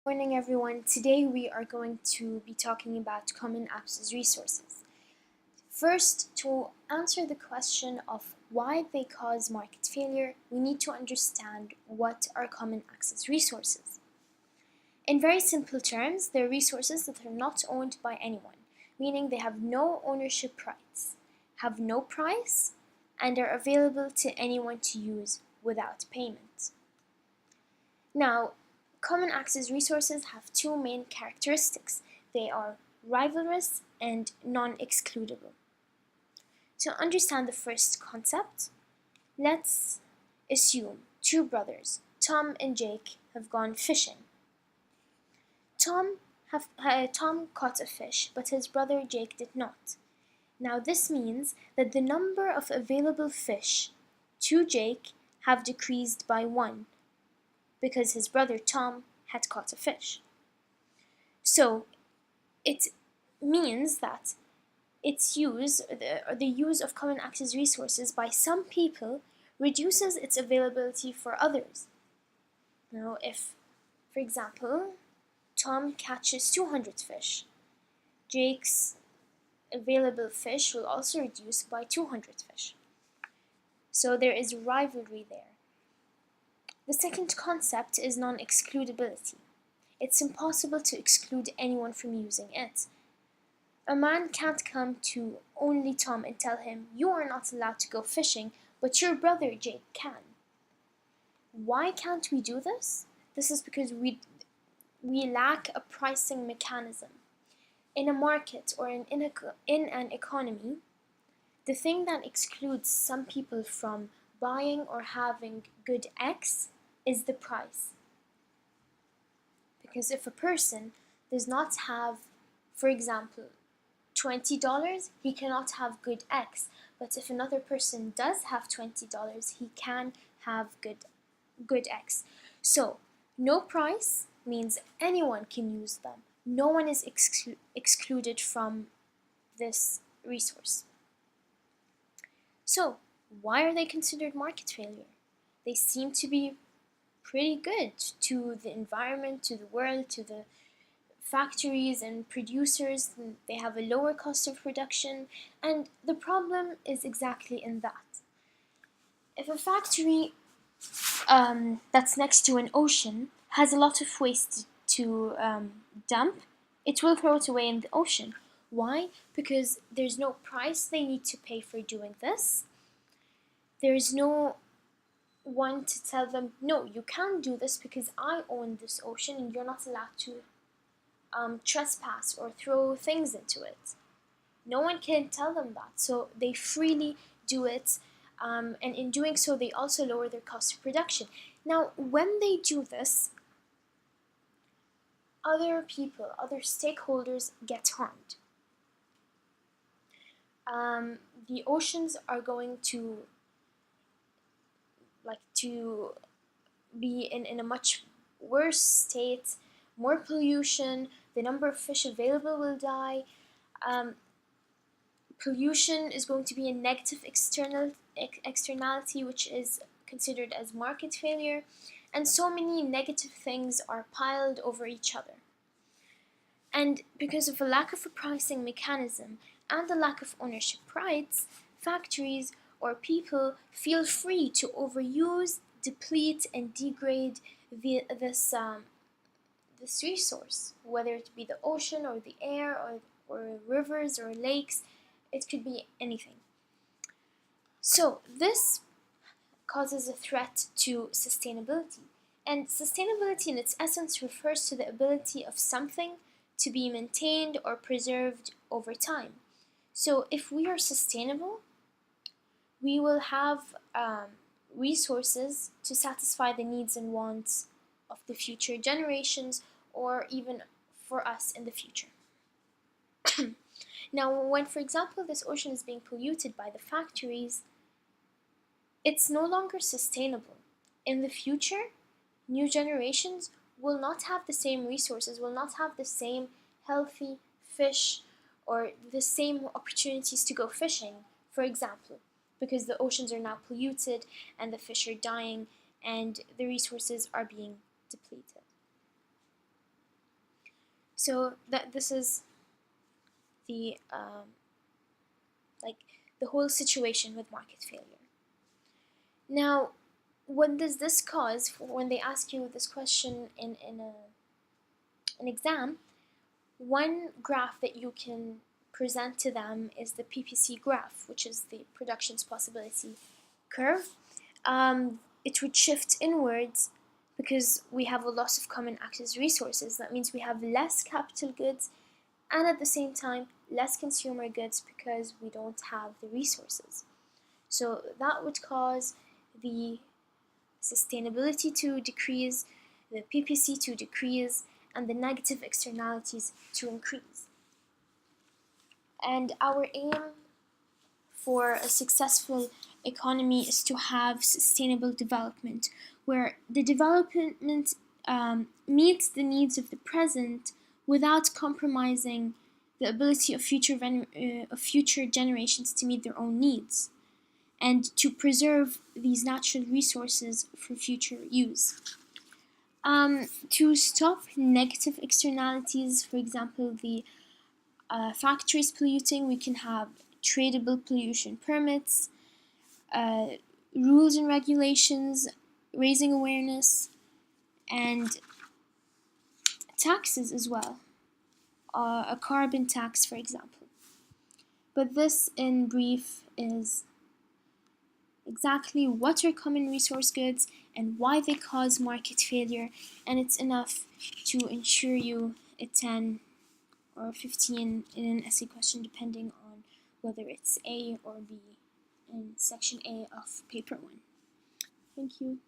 Morning everyone. Today we are going to be talking about common access resources. First, to answer the question of why they cause market failure, we need to understand what are common access resources. In very simple terms, they're resources that are not owned by anyone, meaning they have no ownership rights, have no price, and are available to anyone to use without payment. Now, common access resources have two main characteristics. They are rivalrous and non-excludable. To understand the first concept, let's assume two brothers, Tom and Jake, have gone fishing. Tom caught a fish, but his brother Jake did not. Now this means that the number of available fish to Jake have decreased by 1, because his brother Tom had caught a fish. So it means that the use of common access resources by some people reduces its availability for others. Now, if, for example, Tom catches 200 fish, Jake's available fish will also reduce by 200 fish. So there is rivalry there. The second concept is non-excludability. It's impossible to exclude anyone from using it. A man can't come to only Tom and tell him, "You are not allowed to go fishing, but your brother Jake can." Why can't we do this? This is because we lack a pricing mechanism. In a market or in an economy, the thing that excludes some people from buying or having good X is the price. Because if a person does not have, for example, $20, he cannot have good X. But if another person does have $20, he can have good X. So no price means anyone can use them. No one is excluded from this resource. So why are they considered market failure? They seem to be pretty good to the environment, to the world, to the factories and producers. They have a lower cost of production, and the problem is exactly in that. If a factory that's next to an ocean has a lot of waste to dump, it will throw it away in the ocean. Why? Because there's no price they need to pay for doing this. There's no one to tell them, "No, you can't do this because I own this ocean and you're not allowed to trespass or throw things into it." No one can tell them that, so they freely do it, and in doing so they also lower their cost of production. Now when they do this, other people, other stakeholders get harmed. The oceans are going to be in a much worse state, more pollution, the number of fish available will die. Pollution is going to be a negative externality, which is considered as market failure, and so many negative things are piled over each other. And because of a lack of a pricing mechanism and a lack of ownership rights, factories or people feel free to overuse, deplete, and degrade this resource, whether it be the ocean or the air or rivers or lakes. It could be anything. So this causes a threat to sustainability. And sustainability in its essence refers to the ability of something to be maintained or preserved over time. So if we are sustainable, we will have resources to satisfy the needs and wants of the future generations, or even for us in the future. Now, when, for example, this ocean is being polluted by the factories, it's no longer sustainable. In the future, new generations will not have the same resources, will not have the same healthy fish or the same opportunities to go fishing, for example, because the oceans are now polluted and the fish are dying and the resources are being depleted. So this is the like the whole situation with market failure. Now, what does this cause for when they ask you this question in an exam? One graph that you can present to them is the PPC graph, which is the production's possibility curve. It would shift inwards because we have a loss of common access resources. That means we have less capital goods and at the same time less consumer goods because we don't have the resources. So that would cause the sustainability to decrease, the PPC to decrease, and the negative externalities to increase. And our aim for a successful economy is to have sustainable development, where the development meets the needs of the present without compromising the ability of future generations to meet their own needs, and to preserve these natural resources for future use. To stop negative externalities, for example, the factories polluting, we can have tradable pollution permits, rules and regulations, raising awareness, and taxes as well, a carbon tax, for example. But this, in brief, is exactly what are common resource goods and why they cause market failure, and it's enough to ensure you a 10 or 15 in an essay question, depending on whether it's A or B in section A of paper 1. Thank you.